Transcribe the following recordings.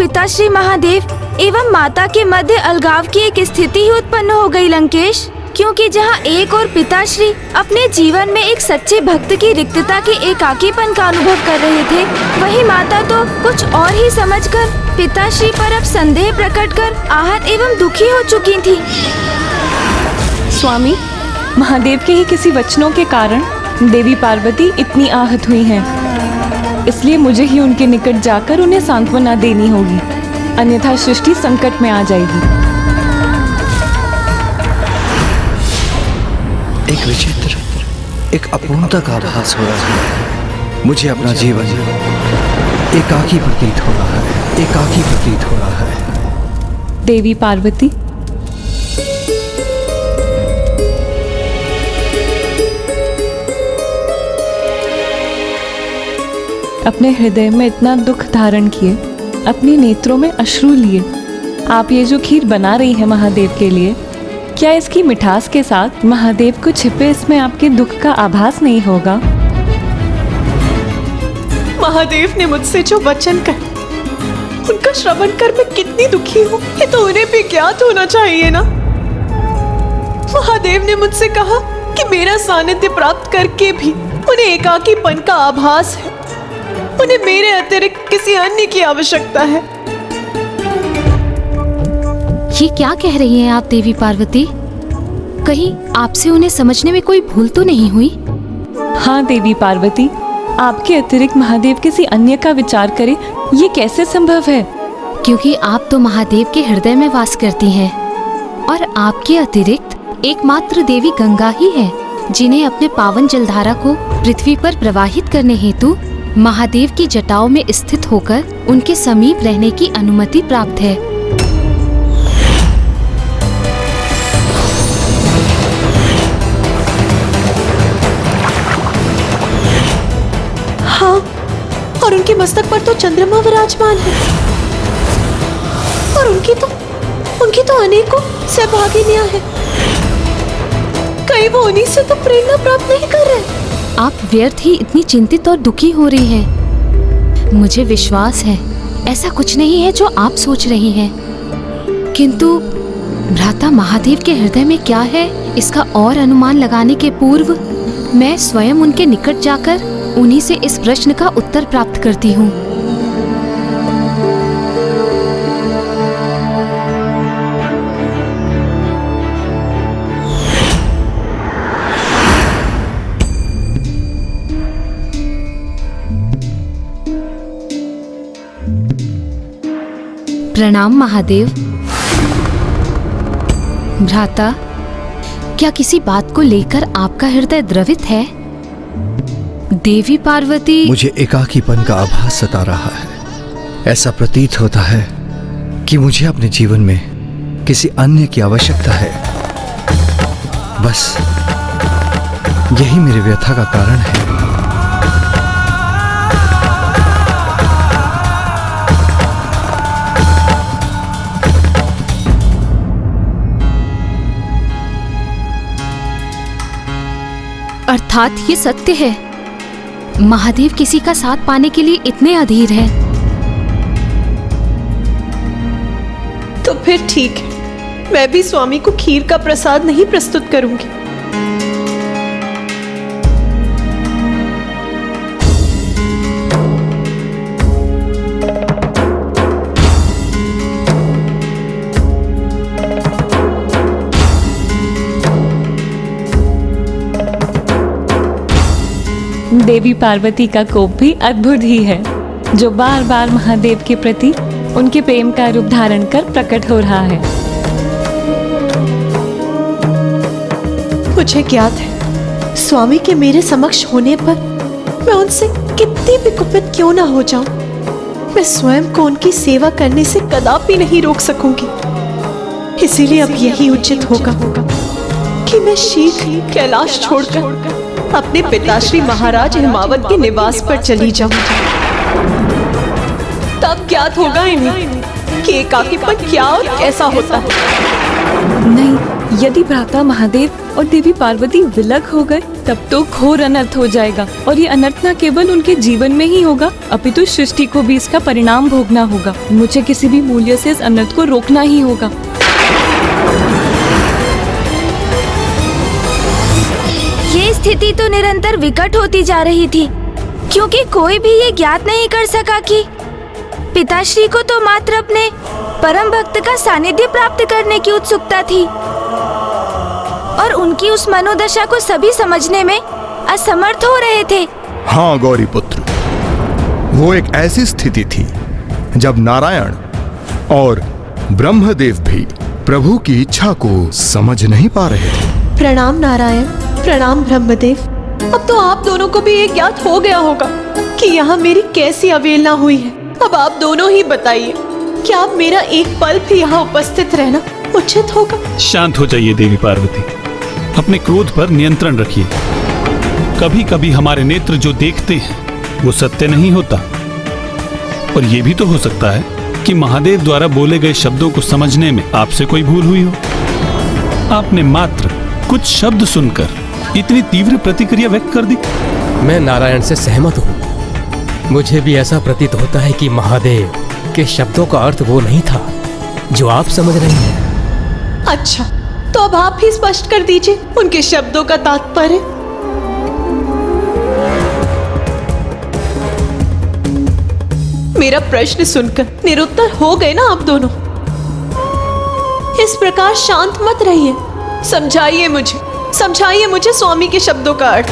पिताश्री महादेव एवं माता के मध्य अलगाव की एक स्थिति ही उत्पन्न हो गई लंकेश, क्योंकि जहाँ एक और पिताश्री अपने जीवन में एक सच्चे भक्त की रिक्तता के एकाकीपन का अनुभव कर रहे थे, वही माता तो कुछ और ही समझकर पिताश्री पर अब संदेह प्रकट कर आहत एवं दुखी हो चुकी थी। स्वामी, महादेव के ही किसी वचनों के कारण देवी पार्वती इतनी आहत हुई हैं, इसलिए मुझे ही उनके निकट जाकर उन्हें सांत्वना देनी होगी, अन्यथा सृष्टि संकट में आ जाएगी। एक विचित्र, एक अपूर्णता का आभास हो रहा है। मुझे अपना जीवन एकाकी प्रतीत हो रहा है, एकाकी प्रतीत हो रहा है। देवी पार्वती, अपने हृदय में इतना दुख धारण किए, अपने नेत्रों में अश्रु लिए, आप ये जो खीर बना रही है महादेव के लिए, क्या इसकी मिठास के साथ महादेव को छिपे इसमें आपके दुख का आभास नहीं होगा? महादेव ने मुझसे जो वचन कहे, उनका श्रवण कर मैं कितनी दुखी हूँ, ये तो उन्हें भी ज्ञात होना चाहिए ना। महादेव ने मुझसे कहा कि मेरा सानिध्य प्राप्त करके भी उन्हें एकाकीपन का आभास है, उन्हें मेरे अतिरिक्त किसी अन्य की आवश्यकता है। ये क्या कह रही हैं आप देवी पार्वती? कहीं आपसे उन्हें समझने में कोई भूल तो नहीं हुई? हाँ देवी पार्वती, आपके अतिरिक्त महादेव किसी अन्य का विचार करे, ये कैसे संभव है? क्योंकि आप तो महादेव के हृदय में वास करती हैं और आपके अतिरिक्त एकमात्र देवी गंगा ही है जिन्हें अपने पावन जलधारा को पृथ्वी पर प्रवाहित करने हेतु महादेव की जटाओं में स्थित होकर उनके समीप रहने की अनुमति प्राप्त है। हाँ, और उनके मस्तक पर तो चंद्रमा विराजमान है और उनकी तो अनेकों सहभागिनियां हैं। कहीं वो उन्हीं से तो प्रेरणा प्राप्त नहीं कर रहे? आप व्यर्थ ही इतनी चिंतित और दुखी हो रही हैं। मुझे विश्वास है ऐसा कुछ नहीं है जो आप सोच रही हैं, किंतु भ्राता महादेव के हृदय में क्या है इसका और अनुमान लगाने के पूर्व मैं स्वयं उनके निकट जाकर उन्हीं से इस प्रश्न का उत्तर प्राप्त करती हूँ। प्रणाम महादेव। भ्राता, क्या किसी बात को लेकर आपका हृदय द्रवित है? देवी पार्वती, मुझे एकाकीपन का आभास सता रहा है। ऐसा प्रतीत होता है कि मुझे अपने जीवन में किसी अन्य की आवश्यकता है। बस यही मेरे व्यथा का कारण है। अर्थात ये सत्य है, महादेव किसी का साथ पाने के लिए इतने अधीर हैं। तो फिर ठीक है, मैं भी स्वामी को खीर का प्रसाद नहीं प्रस्तुत करूंगी। देवी पार्वती का कोप भी अद्भुत ही है, जो बार बार महादेव के प्रति उनके प्रेम का रूप धारण कर प्रकट हो रहा है। मुझे ज्ञात है स्वामी के मेरे समक्ष होने पर मैं उनसे कितनी भी कुपित क्यों ना हो जाऊं, मैं स्वयं को उनकी सेवा करने से कदापि नहीं रोक सकूंगी। इसीलिए अब यही उचित होगा कि मैं शीघ्र कैलाश छोड़कर अपने पिताश्री महाराज हिमावत के निवास पर चली जाऊं। तब ज्ञात होगा इन्हें कि एकाकीपन क्या और कैसा होता है। नहीं, यदि भ्राता महादेव और देवी पार्वती विलग हो गए तब तो घोर अनर्थ हो जाएगा, और ये अनर्थ न केवल उनके जीवन में ही होगा अपितु सृष्टि को भी इसका परिणाम भोगना होगा। मुझे किसी भी मूल्य से इस अनर्थ को रोकना ही होगा। ये स्थिति तो निरंतर विकट होती जा रही थी, क्योंकि कोई भी ये ज्ञात नहीं कर सका कि पिताश्री को तो मात्र अपने परम भक्त का सानिध्य प्राप्त करने की उत्सुकता थी, और उनकी उस मनोदशा को सभी समझने में असमर्थ हो रहे थे। हाँ गौरी पुत्र, वो एक ऐसी स्थिति थी जब नारायण और ब्रह्मदेव भी प्रभु की इच्छा को समझ नहीं पा रहे थे। प्रणाम नारायण, प्रणाम ब्रह्मदेव। अब तो आप दोनों को भी ये ज्ञात हो गया होगा कि यहाँ मेरी कैसी अवहेलना हुई है। अब आप दोनों ही बताइए, क्या आप मेरा एक पल भी यहाँ उपस्थित रहना उचित होगा? शांत हो जाइए देवी पार्वती, अपने क्रोध पर नियंत्रण रखिए। कभी कभी हमारे नेत्र जो देखते हैं वो सत्य नहीं होता, और ये भी तो हो सकता है कि महादेव द्वारा बोले गए शब्दों को समझने में आपसे कोई भूल हुई हो। आपने मात्र कुछ शब्द सुनकर इतनी तीव्र प्रतिक्रिया व्यक्त कर दी। मैं नारायण से सहमत हूँ। मुझे भी ऐसा प्रतीत होता है कि महादेव के शब्दों का अर्थ वो नहीं था जो आप समझ रही हैं। अच्छा, तो अब आप ही स्पष्ट कर दीजिए उनके शब्दों का तात्पर्य। मेरा प्रश्न सुनकर निरुत्तर हो गए ना आप दोनों? इस प्रकार शांत मत रहिए, समझाइए मुझे स्वामी के शब्दों का अर्थ।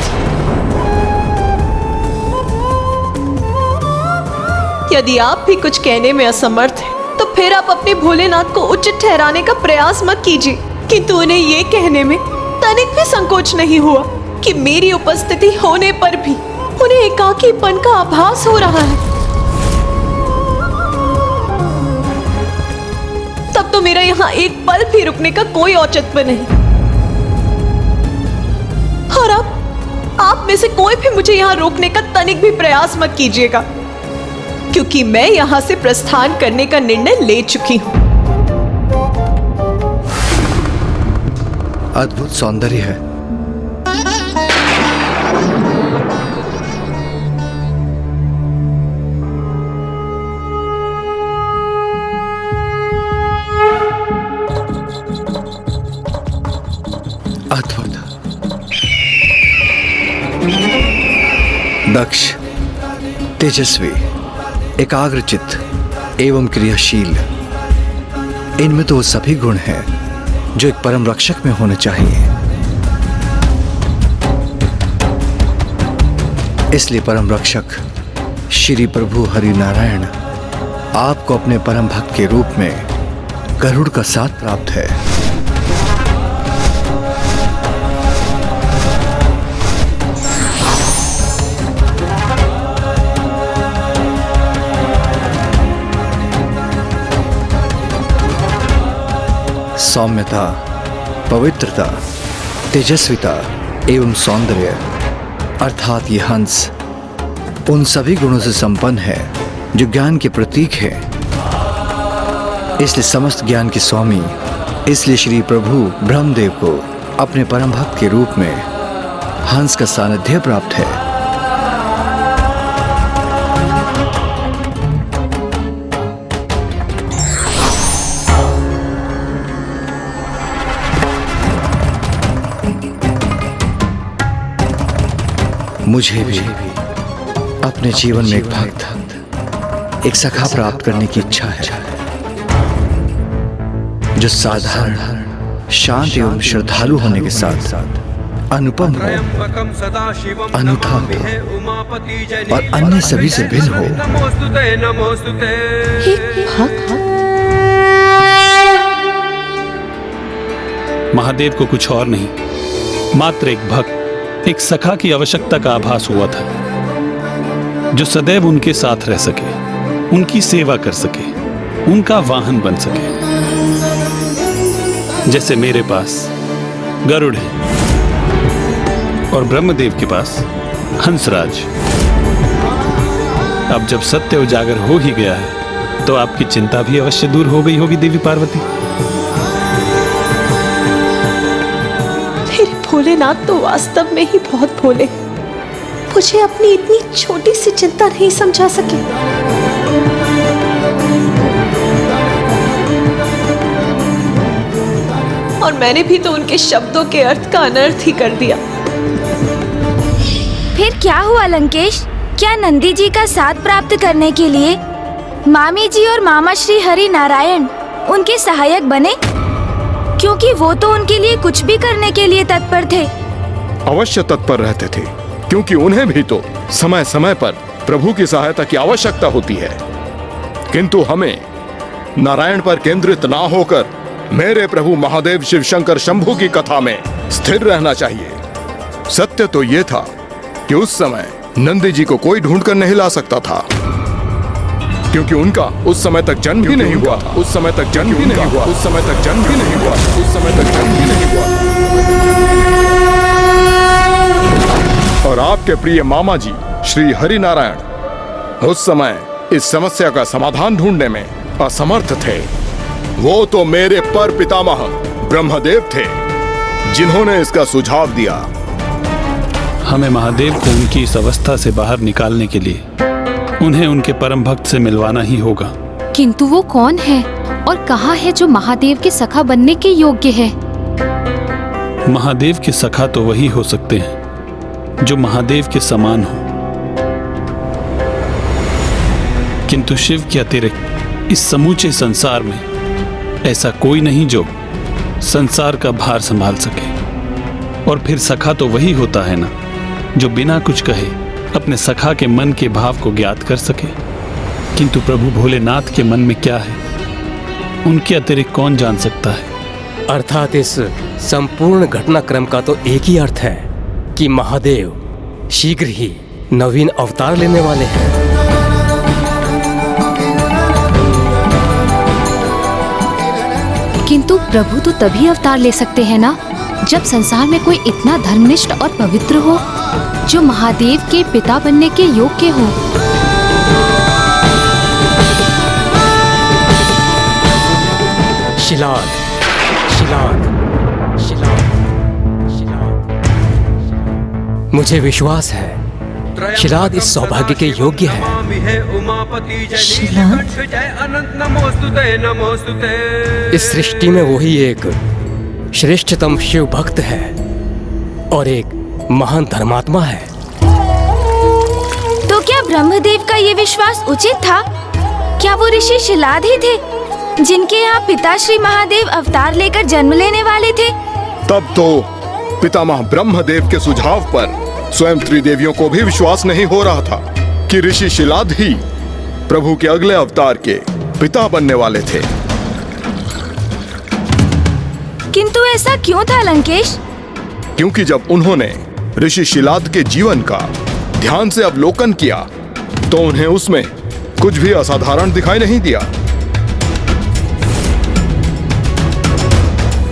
यदि आप भी कुछ कहने में असमर्थ हैं, तो फिर आप अपने भोलेनाथ को उचित ठहराने का प्रयास मत कीजिए। किंतु उन्हें ये कहने में तनिक भी संकोच नहीं हुआ कि मेरी उपस्थिति होने पर भी उन्हें एकाकीपन का आभास हो रहा है। तब तो मेरा यहाँ एक पल भी रुकने का कोई औचित्य नहीं। और अब आप में से कोई भी मुझे यहाँ रोकने का तनिक भी प्रयास मत कीजिएगा, क्योंकि मैं यहां से प्रस्थान करने का निर्णय ले चुकी हूं। अद्भुत सौंदर्य है। अद्भुत। दक्ष, तेजस्वी, एकाग्रचित्त एवं क्रियाशील, इनमें तो वो सभी गुण हैं जो एक परम रक्षक में होने चाहिए। इसलिए परम रक्षक श्री प्रभु हरि नारायण आपको अपने परम भक्त के रूप में गरुड़ का साथ प्राप्त है। सौम्यता, पवित्रता, तेजस्विता एवं सौंदर्य अर्थात ये हंस उन सभी गुणों से संपन्न है जो ज्ञान के प्रतीक है। इसलिए समस्त ज्ञान के स्वामी, इसलिए श्री प्रभु ब्रह्मदेव को अपने परम भक्त के रूप में हंस का सानिध्य प्राप्त है। मुझे भी अपने जीवन में एक भक्त, एक सखा प्राप्त करने की इच्छा है जो साधारण, शांत एवं श्रद्धालु होने के साथ अनुपम हो, अनूठा हो और अन्य सभी से भिन्न हो। महादेव को कुछ और नहीं, मात्र एक भक्त, एक सखा की आवश्यकता का आभास हुआ था जो सदैव उनके साथ रह सके, उनकी सेवा कर सके, उनका वाहन बन सके। जैसे मेरे पास गरुड़ है और ब्रह्मदेव के पास हंसराज। अब जब सत्य उजागर हो ही गया है तो आपकी चिंता भी अवश्य दूर हो गई होगी देवी पार्वती। भोलेनाथ तो वास्तव में ही बहुत भोले हैं। मुझे अपनी इतनी छोटी सी चिंता नहीं समझा सके। और मैंने भी तो उनके शब्दों के अर्थ का अनर्थ ही कर दिया। फिर क्या हुआ लंकेश? क्या नंदी जी का साथ प्राप्त करने के लिए मामी जी और मामा श्री हरि नारायण उनके सहायक बने? क्योंकि वो तो उनके लिए कुछ भी करने के लिए तत्पर थे। अवश्य तत्पर रहते थे, क्योंकि उन्हें भी तो समय समय पर प्रभु की सहायता की आवश्यकता होती है। किंतु हमें नारायण पर केंद्रित ना होकर मेरे प्रभु महादेव शिव शंकर शंभु की कथा में स्थिर रहना चाहिए। सत्य तो ये था कि उस समय नंदी जी को कोई ढूंढ कर नहीं ला सकता था, क्योंकि उनका उस समय तक जन्म भी नहीं हुआ था। उस समय तक जन्म भी नहीं हुआ। उस समय तक जन्म भी नहीं हुआ। उस समय तक जन्म भी नहीं हुआ। और आपके प्रिय मामा जी श्री हरि नारायण उस समय इस समस्या का समाधान ढूंढने में असमर्थ थे। वो तो मेरे पर पितामह ब्रह्मदेव थे, जिन्होंने इसका सुझाव दिया। हमें महादेव को उनकी इस अवस्था से बाहर निकालने के लिए उन्हें उनके परम भक्त से मिलवाना ही होगा। किंतु वो कौन है और कहाँ है जो महादेव के सखा बनने के योग्य है? महादेव के सखा तो वही हो सकते हैं जो महादेव के समान हो, किंतु शिव के अतिरिक्त इस समूचे संसार में ऐसा कोई नहीं जो संसार का भार संभाल सके। और फिर सखा तो वही होता है ना, जो बिना कुछ कहे अपने सखा के मन के भाव को ज्ञात कर सके। किंतु प्रभु भोलेनाथ के मन में क्या है, उनके अतिरिक्त कौन जान सकता है? अर्थात इस संपूर्ण घटनाक्रम का तो एक ही अर्थ है कि महादेव शीघ्र ही नवीन अवतार लेने वाले हैं। किंतु प्रभु तो तभी अवतार ले सकते हैं ना, जब संसार में कोई इतना धर्मनिष्ठ और पवित्र हो जो महादेव के पिता बनने के योग्य हो। शिलाद, शिलाद, शिलाद, शिलाद। मुझे विश्वास है शिलाद इस सौभाग्य के योग्य है। इस सृष्टि में वही एक श्रेष्ठतम शिव भक्त है और एक महान धर्मात्मा है। तो क्या ब्रह्मदेव का ये विश्वास उचित था? क्या वो ऋषि शिलाद ही थे जिनके यहाँ पिता श्री महादेव अवतार लेकर जन्म लेने वाले थे? तब तो पितामह ब्रह्मदेव के सुझाव पर स्वयं त्रिदेवियों को भी विश्वास नहीं हो रहा था कि ऋषि शिलाद ही प्रभु के अगले अवतार के पिता बनने वाले थे। किंतु ऐसा क्यों था लंकेश? क्योंकि जब उन्होंने ऋषि शिलाद के जीवन का ध्यान से अवलोकन किया तो उन्हें उसमें कुछ भी असाधारण दिखाई नहीं दिया।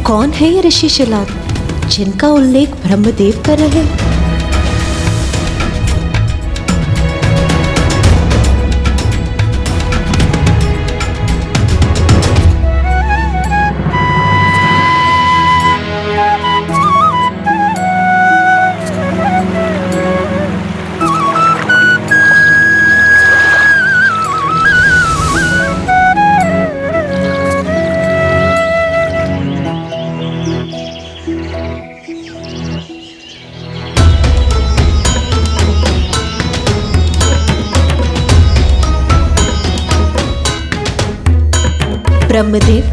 कौन है ये ऋषि शिलाद जिनका उल्लेख ब्रह्मदेव कर रहे हैं? ब्रह्मदेव,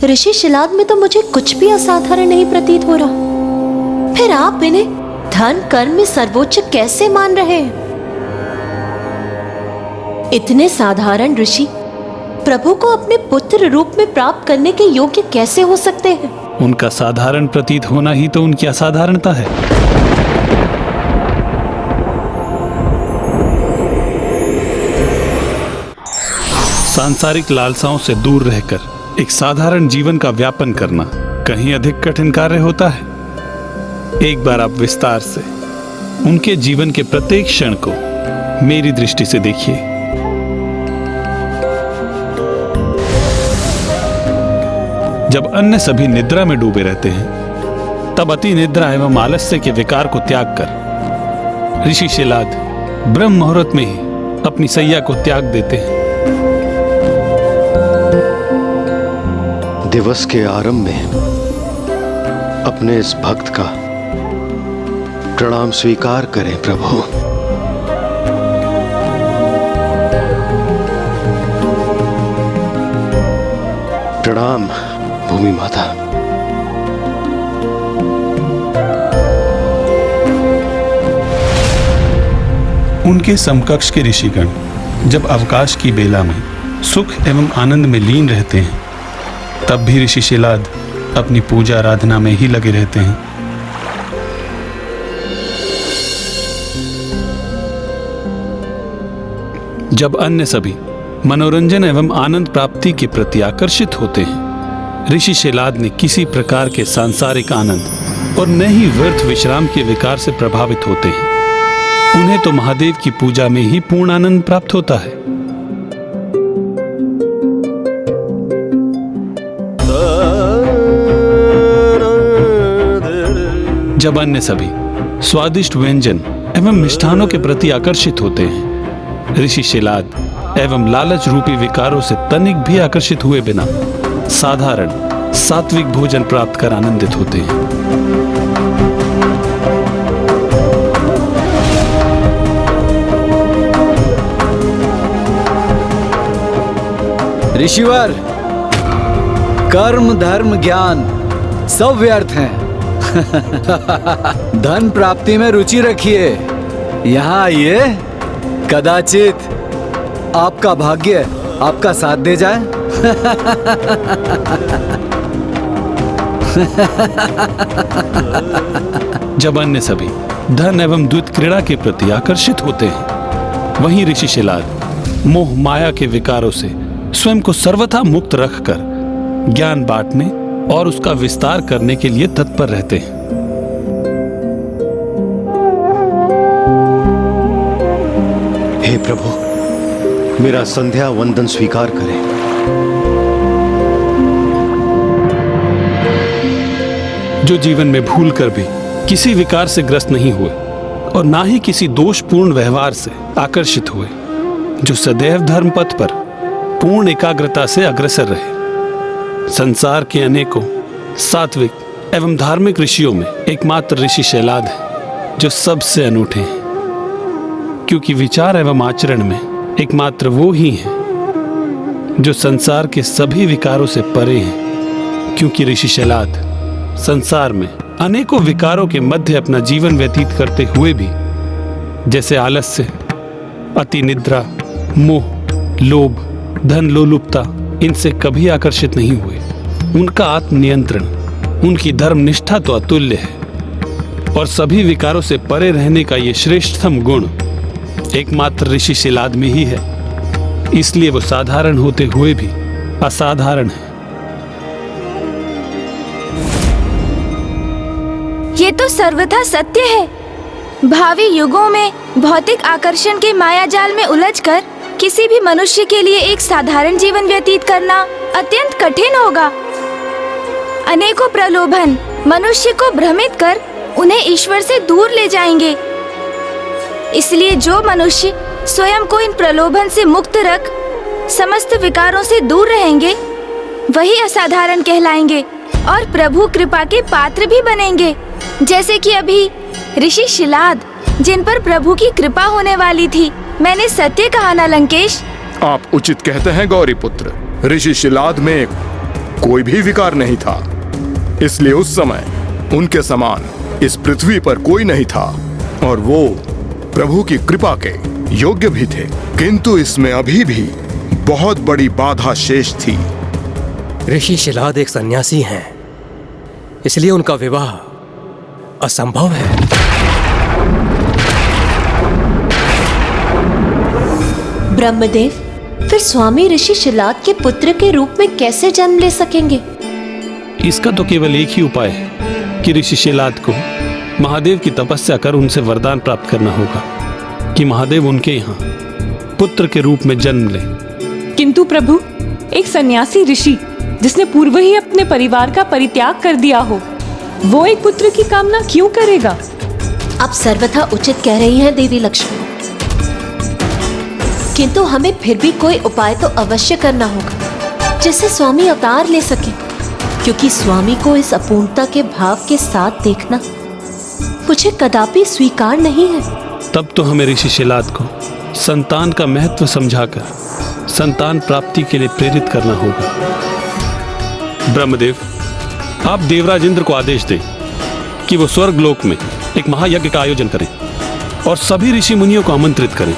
ऋषि शिलाद में तो मुझे कुछ भी असाधारण नहीं प्रतीत हो रहा। फिर आप इन्हें धन कर्म में सर्वोच्च कैसे मान रहे हैं? इतने साधारण ऋषि प्रभु को अपने पुत्र रूप में प्राप्त करने के योग्य कैसे हो सकते हैं? उनका साधारण प्रतीत होना ही तो उनकी असाधारणता है। सांसारिक लालसाओं से दूर रहकर एक साधारण जीवन का व्यापन करना कहीं अधिक कठिन कार्य होता है। एक बार आप विस्तार से उनके जीवन के प्रत्येक क्षण को मेरी दृष्टि से देखिए। जब अन्य सभी निद्रा में डूबे रहते हैं, तब अति निद्रा एवं आलस्य के विकार को त्याग कर ऋषि शिलाद ब्रह्म मुहूर्त में ही अपनी सैया को त्याग देते हैं। दिवस के आरंभ में अपने इस भक्त का प्रणाम स्वीकार करें प्रभु। प्रणाम भूमि माता। उनके समकक्ष के ऋषिगण जब अवकाश की बेला में सुख एवं आनंद में लीन रहते हैं, तब भी ऋषि शिलाद अपनी पूजा आराधना में ही लगे रहते हैं। जब अन्य सभी मनोरंजन एवं आनंद प्राप्ति के प्रति आकर्षित होते हैं, ऋषि शिलाद ने किसी प्रकार के सांसारिक आनंद और न ही व्यर्थ विश्राम के विकार से प्रभावित होते हैं। उन्हें तो महादेव की पूजा में ही पूर्ण आनंद प्राप्त होता है। जब अन्य सभी स्वादिष्ट व्यंजन एवं मिष्ठानों के प्रति आकर्षित होते हैं, ऋषि शिलाद एवं लालच रूपी विकारों से तनिक भी आकर्षित हुए बिना साधारण सात्विक भोजन प्राप्त कर आनंदित होते हैं। ऋषिवर, कर्म धर्म ज्ञान सब व्यर्थ हैं। धन प्राप्ति में रुचि रखिए। यहाँ आइए, कदाचित आपका भाग्य आपका साथ दे जाए। जब अन्य सभी धन एवं द्वैत क्रीड़ा के प्रति आकर्षित होते हैं, वहीं ऋषि शिलाद मोह माया के विकारों से स्वयं को सर्वथा मुक्त रखकर ज्ञान बांटने और उसका विस्तार करने के लिए तत्पर रहते हैं। हे प्रभु, मेरा संध्या वंदन स्वीकार करें। जो जीवन में भूल कर भी किसी विकार से ग्रस्त नहीं हुए और ना ही किसी दोषपूर्ण व्यवहार से आकर्षित हुए, जो सदैव धर्म पथ पर पूर्ण एकाग्रता से अग्रसर रहे। संसार के अनेकों सात्विक एवं धार्मिक ऋषियों में एकमात्र ऋषि शिलाद है जो सबसे अनूठे हैं, क्योंकि विचार एवं आचरण में एकमात्र वो ही हैं जो संसार के सभी विकारों से परे हैं। क्योंकि ऋषि शिलाद संसार में अनेकों विकारों के मध्य अपना जीवन व्यतीत करते हुए भी, जैसे आलस्य, अति निद्रा, मोह, लोभ, धन लोलुपता, इनसे कभी आकर्षित नहीं हुए। उनका आत्मनियंत्रण, उनकी धर्मनिष्ठा तो अतुल्य है और सभी विकारों से परे रहने का ये श्रेष्ठतम गुण एकमात्र ऋषि शिलाद में ही है। इसलिए वो साधारण होते हुए भी असाधारण है। ये तो सर्वथा सत्य है। भावी युगों में भौतिक आकर्षण के माया जाल में उलझकर किसी भी मनुष्य के लिए एक साधारण जीवन व्यतीत करना अत्यंत कठिन होगा। अनेकों प्रलोभन मनुष्य को भ्रमित कर उन्हें ईश्वर से दूर ले जाएंगे। इसलिए जो मनुष्य स्वयं को इन प्रलोभन से मुक्त रख समस्त विकारों से दूर रहेंगे, वही असाधारण कहलाएंगे और प्रभु कृपा के पात्र भी बनेंगे। जैसे कि अभी ऋषि शिलाद, जिन पर प्रभु की कृपा होने वाली थी। मैंने सत्य कहा ना लंकेश? आप उचित कहते हैं गौरी पुत्र। ऋषि शिलाद में कोई भी विकार नहीं था, इसलिए उस समय उनके समान इस पृथ्वी पर कोई नहीं था और वो प्रभु की कृपा के योग्य भी थे। किंतु इसमें अभी भी बहुत बड़ी बाधा शेष थी। ऋषि शिलाद एक सन्यासी हैं, इसलिए उनका विवाह असंभव है। ब्रह्मदेव फिर स्वामी ऋषि शिलाद के पुत्र के रूप में कैसे जन्म ले सकेंगे? इसका तो केवल एक ही उपाय है कि ऋषि शिलाद को महादेव की तपस्या कर उनसे वरदान प्राप्त करना होगा कि महादेव उनके यहाँ पुत्र के रूप में जन्म ले। किंतु प्रभु, एक सन्यासी ऋषि जिसने पूर्व ही अपने परिवार का परित्याग कर दिया हो, वो एक पुत्र की कामना क्यों करेगा? आप सर्वथा उचित कह रही हैं देवी लक्ष्मी, किंतु हमें फिर भी कोई उपाय तो अवश्य करना होगा जिससे स्वामी अवतार ले सके, क्योंकि स्वामी को इस अपूर्णता के भाव के साथ देखना मुझे कदापि स्वीकार नहीं है। तब तो हमें ऋषि शिलाद को संतान का महत्व समझाकर संतान प्राप्ति के लिए प्रेरित करना होगा। ब्रह्मदेव, आप देवराज इंद्र को आदेश दें कि वो स्वर्ग लोक में एक महायज्ञ का आयोजन करें और सभी ऋषि मुनियों को आमंत्रित करें,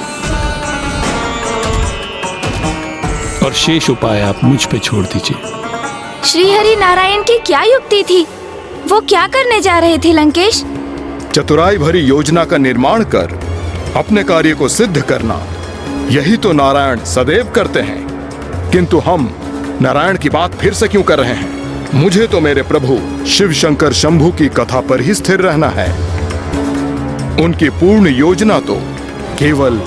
और शेष उपाय आप मुझ पे छोड़ दीजिए। श्री हरि नारायण की क्या युक्ति थी? वो क्या करने जा रहे थे लंकेश? चतुराई भरी योजना का निर्माण कर अपने कार्य को सिद्ध करना, यही तो नारायण सदैव करते हैं। किंतु हम नारायण की बात फिर से क्यों कर रहे हैं? मुझे तो मेरे प्रभु शिव शंकर शंभु की कथा पर ही स्थिर रहना है। उनकी पूर्ण योजना तो केवल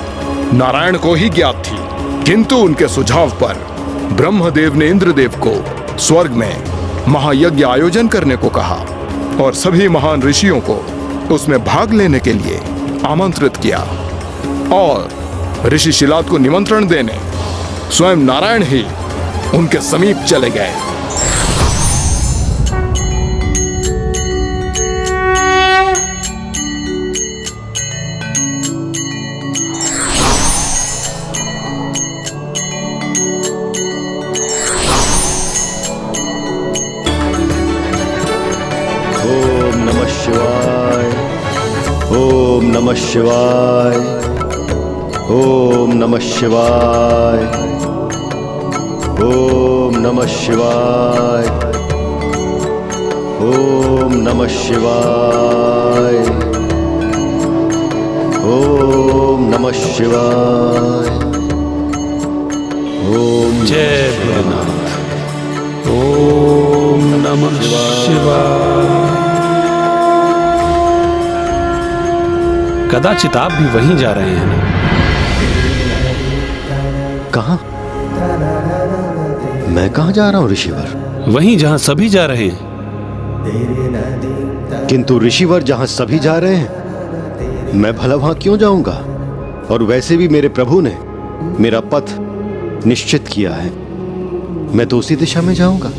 नारायण को ही ज्ञात थी, किंतु उनके सुझाव पर ब्रह्मदेव ने इंद्रदेव को स्वर्ग में महायज्ञ आयोजन करने को कहा और सभी महान ऋषियों को उसमें भाग लेने के लिए आमंत्रित किया, और ऋषि शिलाद को निमंत्रण देने स्वयं नारायण ही उनके समीप चले गए। ओम नमः शिवाय, ओम नमः शिवाय, ओम नमः शिवाय, ओम नमः शिवाय, ओम नमः शिवाय, ओम नमः शिवाय, ओम जय भोलेनाथ। ओम नमः शिवाय। कदाचित आप भी वहीं जा रहे हैं ना? कहाँ? मैं कहाँ जा रहा हूँ ऋषिवर? वहीं जहां सभी जा रहे हैं। किंतु ऋषिवर जहाँ सभी जा रहे हैं, मैं भला वहां क्यों जाऊंगा? और वैसे भी मेरे प्रभु ने मेरा पथ निश्चित किया है, मैं तो उसी दिशा में जाऊंगा।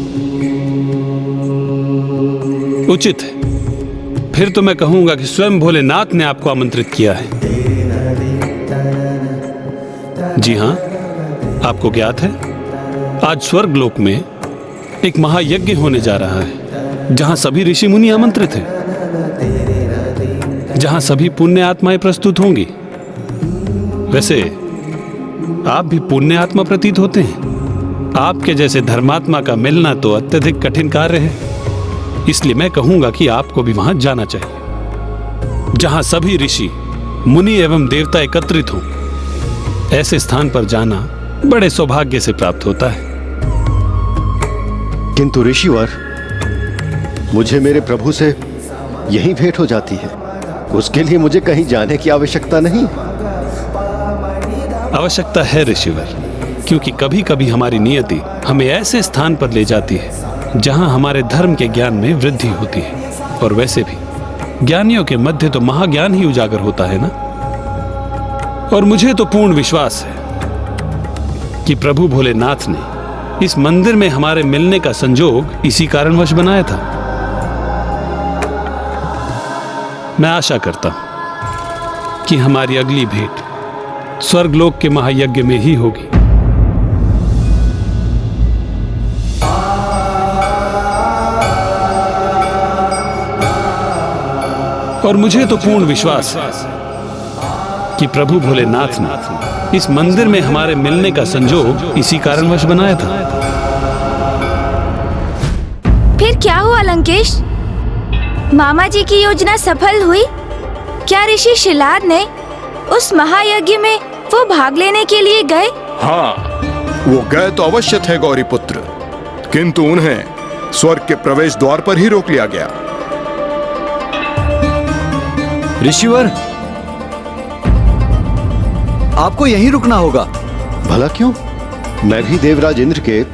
उचित है। फिर तो मैं कहूंगा कि स्वयं भोलेनाथ ने आपको आमंत्रित किया है। जी हां, आपको ज्ञात है आज स्वर्ग लोक में एक महायज्ञ होने जा रहा है, जहां सभी ऋषि मुनि आमंत्रित हैं, जहां सभी पुण्य आत्माएं प्रस्तुत होंगी। वैसे आप भी पुण्य आत्मा प्रतीत होते हैं। आपके जैसे धर्मात्मा का मिलना तो अत्यधिक कठिन कार्य है, इसलिए मैं कहूंगा कि आपको भी वहां जाना चाहिए, जहां सभी ऋषि मुनि एवं देवता एकत्रित हों। ऐसे स्थान पर जाना बड़े सौभाग्य से प्राप्त होता है। किंतु ऋषिवर, मुझे मेरे प्रभु से यही भेंट हो जाती है, उसके लिए मुझे कहीं जाने की आवश्यकता नहीं। आवश्यकता है ऋषिवर, क्योंकि कभी कभी हमारी नियति हमें ऐसे स्थान पर ले जाती है जहां हमारे धर्म के ज्ञान में वृद्धि होती है। और वैसे भी ज्ञानियों के मध्य तो महाज्ञान ही उजागर होता है ना। और मुझे तो पूर्ण विश्वास है कि प्रभु भोलेनाथ ने इस मंदिर में हमारे मिलने का संजोग इसी कारणवश बनाया था। मैं आशा करता हूं कि हमारी अगली भेंट स्वर्गलोक के महायज्ञ में ही होगी। और मुझे तो पूर्ण विश्वास है कि प्रभु भोलेनाथ ने इस मंदिर में हमारे मिलने का संजोग इसी कारणवश बनाया था। फिर क्या हुआ लंकेश? मामा जी की योजना सफल हुई? क्या ऋषि शिलाद ने उस महायज्ञ में वो भाग लेने के लिए गए? हाँ, वो गए तो अवश्य थे गौरी पुत्र, किंतु उन्हें स्वर्ग के प्रवेश द्वार पर ही रोक लिया गया। ऋषिवर, आपको यहीं रुकना होगा। भला क्यों? मैं भी देवराज इंद्र के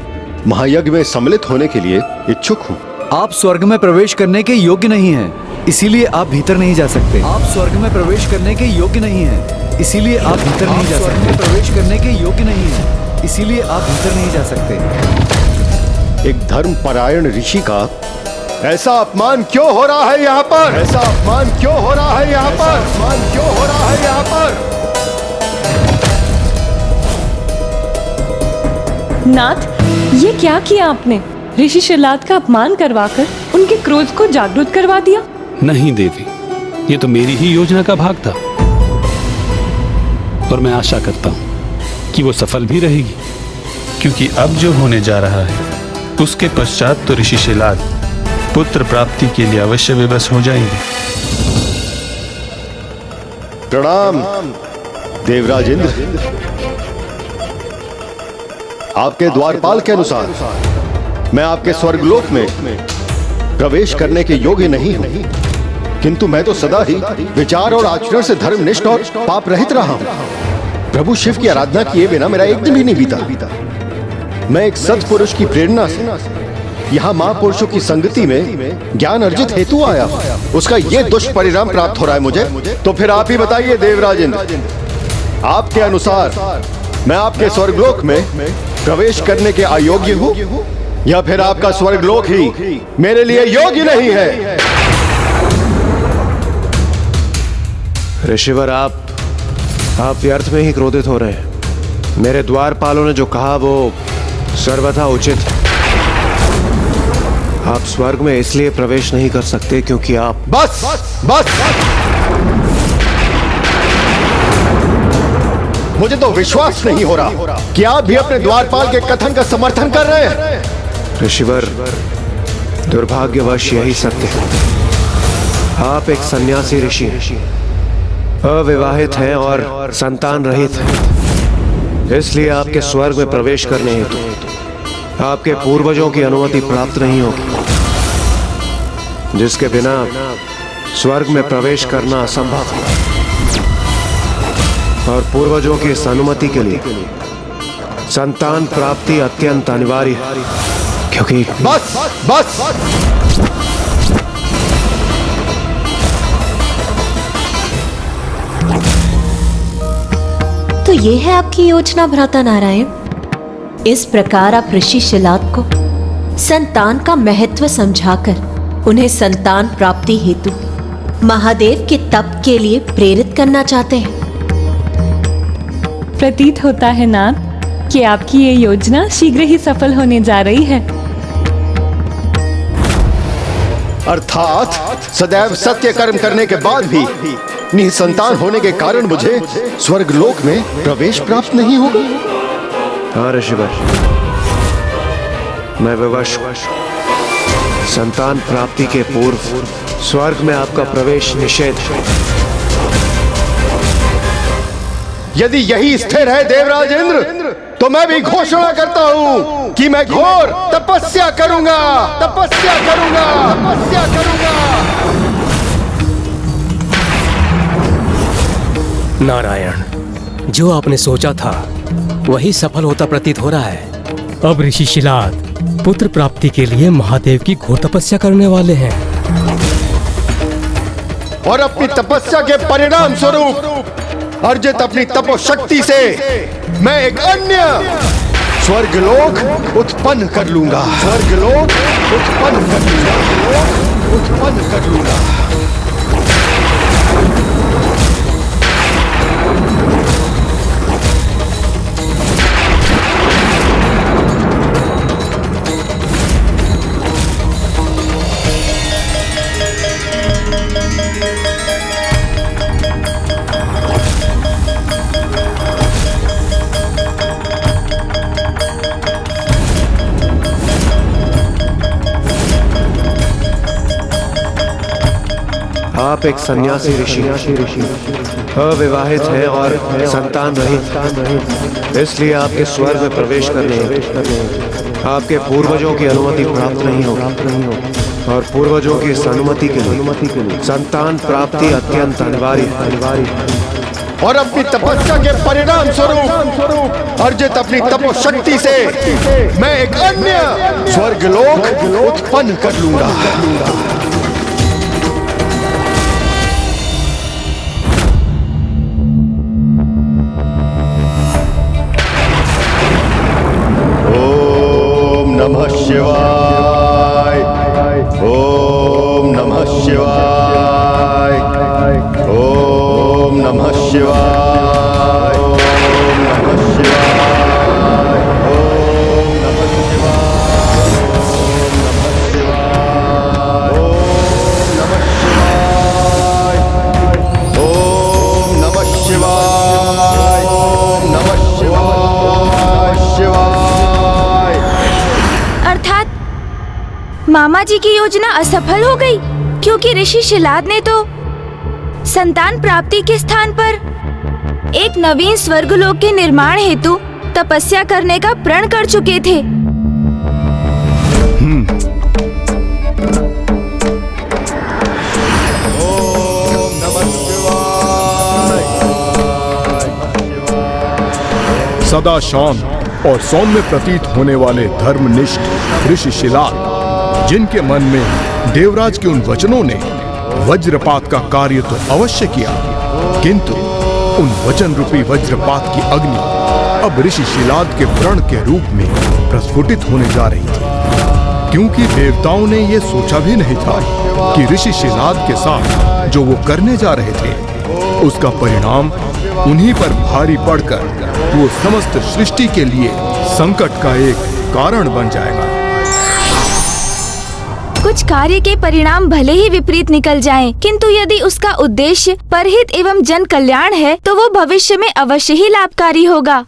महायज्ञ में सम्मिलित होने के लिए इच्छुक हूं। आप स्वर्ग में प्रवेश करने के योग्य नहीं हैं, इसीलिए आप भीतर नहीं जा सकते। आप स्वर्ग में प्रवेश करने के योग्य नहीं हैं, इसीलिए आप भीतर नहीं जा सकते। प्रवेश करने के योग्य नहीं हैं, इसीलिए आप भीतर नहीं जा सकते। एक धर्मपरायण ऋषि का ऐसा अपमान क्यों हो रहा है यहाँ पर? ऐसा अपमान क्यों हो रहा है यहाँ पर? अपमान क्यों हो रहा है यहाँ पर? नाथ, ये क्या किया आपने? ऋषि शिलाद का अपमान करवाकर उनके क्रोध को जागृत करवा दिया। नहीं देवी, ये तो मेरी ही योजना का भाग था और मैं आशा करता हूँ कि वो सफल भी रहेगी, क्योंकि अब जो होने जा रहा है उसके पश्चात तो ऋषि शिलाद पुत्र प्राप्ति के लिए अवश्य विवश हो जाएंगे। प्रणाम देवराज इंद्र। आपके द्वारपाल के अनुसार मैं आपके स्वर्गलोक में प्रवेश करने के योग्य नहीं हूं, किंतु मैं तो सदा ही विचार और आचरण से धर्मनिष्ठ और पाप रहित रहा हूं। प्रभु शिव की आराधना किए बिना मेरा एक दिन भी नहीं बीता। मैं एक सत्पुरुष की प्रेरणा से यहाँ महापुरुषों की संगति में ज्ञान अर्जित हेतु आया, उसका ये दुष्परिणाम प्राप्त हो रहा है मुझे। तो फिर आप ही बताइए देवराज इंद्र, आपके अनुसार मैं आपके स्वर्गलोक में प्रवेश करने के अयोग्य हूँ या फिर आपका स्वर्गलोक ही मेरे लिए योग्य नहीं है? ऋषिवर, आप व्यर्थ में ही क्रोधित हो रहे हैं। मेरे द्वारपालों ने जो कहा वो सर्वथा उचित है। आप स्वर्ग में इसलिए प्रवेश नहीं कर सकते क्योंकि आप बस मुझे तो विश्वास नहीं हो रहा कि आप भी अपने द्वारपाल के कथन का समर्थन कर रहे हैं। ऋषिवर, दुर्भाग्यवश यही सत्य है। आप एक सन्यासी ऋषि हैं, अविवाहित हैं और संतान रहित हैं, इसलिए आपके स्वर्ग में प्रवेश करने हेतु आपके पूर्वजों की अनुमति प्राप्त नहीं होगी, जिसके बिना स्वर्ग में प्रवेश करना असंभव है। और पूर्वजों की इस अनुमति के लिए संतान प्राप्ति अत्यंत अनिवार्य है, क्योंकि बस तो ये है आपकी योजना भ्राता नारायण। इस प्रकार आप ऋषि शिलाद को संतान का महत्व समझाकर उन्हें संतान प्राप्ति हेतु महादेव के तप के लिए प्रेरित करना चाहते हैं। प्रतीत होता है नाथ कि आपकी ये योजना शीघ्र ही सफल होने जा रही है। अर्थात सदैव सत्य कर्म करने के बाद भी निसंतान होने के कारण मुझे स्वर्गलोक में प्रवेश प्राप्त नहीं होगा। हाँ ऋषिवर, मैं विवश संतान प्राप्ति के पूर्व स्वर्ग में आपका प्रवेश निषेध है। यदि यही स्थिर है देवराज इंद्र, तो मैं भी घोषणा करता हूँ कि मैं घोर तपस्या करूंगा। नारायण, जो आपने सोचा था वही सफल होता प्रतीत हो रहा है। अब ऋषि शिलाद पुत्र प्राप्ति के लिए महादेव की घोर तपस्या करने वाले हैं और अपनी तपस्या के परिणाम स्वरूप अर्जित अपनी तपोशक्ति से मैं एक अन्य स्वर्गलोक उत्पन्न कर लूंगा। आप एक सन्यासी ऋषि अविवाहित हैं और संतान रहित, इसलिए आपके स्वर्ग में प्रवेश करने आपके पूर्वजों की अनुमति प्राप्त नहीं होगी और पूर्वजों की इस अनुमति के लिए संतान प्राप्ति अत्यंत अनिवार्य है। और अपनी तपस्या के परिणाम स्वरूप अर्जित अपनी तपोशक्ति से मैं एक अन्य स्वर्गलोक उत्पन्न कर लूंगा। ओम नमः शिवाय, ओम नमः शिवाय, ओम नमः शिवाय, ओम नमः शिवाय, ओम नमः शिवाय, ओम नमः शिवाय, ओम नमः शिवाय, शिवाय। अर्थात मामा जी की योजना असफल हो गई, क्योंकि ऋषि शिलाद ने तो संतान प्राप्ति के स्थान पर एक नवीन स्वर्गलोक के निर्माण हेतु तपस्या करने का प्रण कर चुके थे। सदा शांत और सौम्य प्रतीत होने वाले धर्मनिष्ठ ऋषि शिलाद, जिनके मन में देवराज के उन वचनों ने वज्रपात का कार्य तो अवश्य किया, किंतु उन वचन रूपी वज्रपात की अग्नि अब ऋषि शिलाद के प्रण के रूप में प्रस्फुटित होने जा रही थी, क्योंकि देवताओं ने यह सोचा भी नहीं था कि ऋषि शिलाद के साथ जो वो करने जा रहे थे उसका परिणाम उन्हीं पर भारी पड़कर वो समस्त सृष्टि के लिए संकट का एक कारण बन जाएगा। कुछ कार्य के परिणाम भले ही विपरीत निकल जाएं, किंतु यदि उसका उद्देश्य परहित एवं जन कल्याण है तो वो भविष्य में अवश्य ही लाभकारी होगा।